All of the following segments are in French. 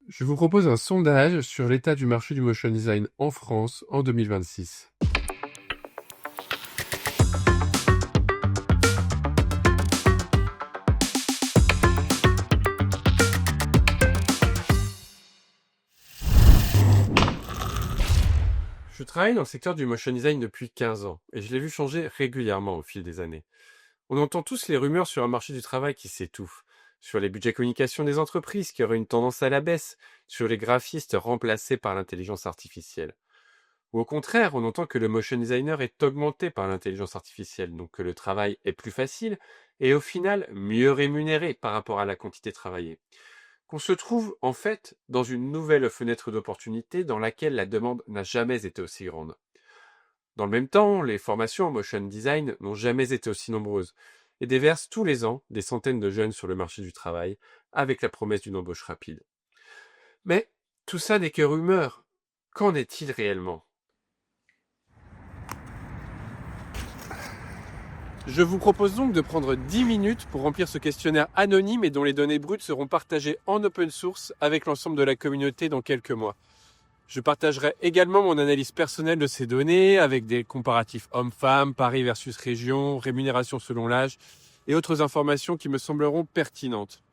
Je vous propose un sondage sur l'état du marché du motion design en France en 2026. Je travaille dans le secteur du motion design depuis 15 ans et je l'ai vu changer régulièrement au fil des années. On entend tous les rumeurs sur un marché du travail qui s'étouffe, sur les budgets communication des entreprises qui auraient une tendance à la baisse, sur les graphistes remplacés par l'intelligence artificielle. Ou au contraire, on entend que le motion designer est augmenté par l'intelligence artificielle, donc que le travail est plus facile et au final mieux rémunéré par rapport à la quantité travaillée. Qu'on se trouve en fait dans une nouvelle fenêtre d'opportunité dans laquelle la demande n'a jamais été aussi grande. Dans le même temps, les formations en motion design n'ont jamais été aussi nombreuses et déversent tous les ans des centaines de jeunes sur le marché du travail avec la promesse d'une embauche rapide. Mais tout ça n'est que rumeur. Qu'en est-il réellement? Je vous propose donc de prendre 10 minutes pour remplir ce questionnaire anonyme et dont les données brutes seront partagées en open source avec l'ensemble de la communauté dans quelques mois. Je partagerai également mon analyse personnelle de ces données avec des comparatifs hommes-femmes, Paris versus région, rémunération selon l'âge et autres informations qui me sembleront pertinentes.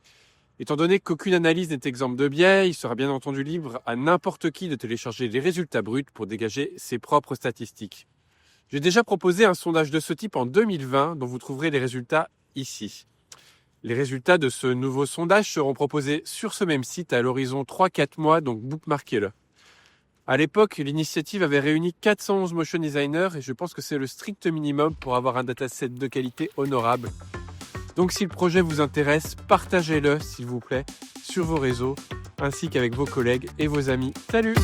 Étant donné qu'aucune analyse n'est exempte de biais, il sera bien entendu libre à n'importe qui de télécharger les résultats bruts pour dégager ses propres statistiques. J'ai déjà proposé un sondage de ce type en 2020 dont vous trouverez les résultats ici. Les résultats de ce nouveau sondage seront proposés sur ce même site à l'horizon 3-4 mois, donc bookmarquez-le. À l'époque, l'initiative avait réuni 411 motion designers et je pense que c'est le strict minimum pour avoir un dataset de qualité honorable. Donc si le projet vous intéresse, partagez-le s'il vous plaît sur vos réseaux ainsi qu'avec vos collègues et vos amis. Salut!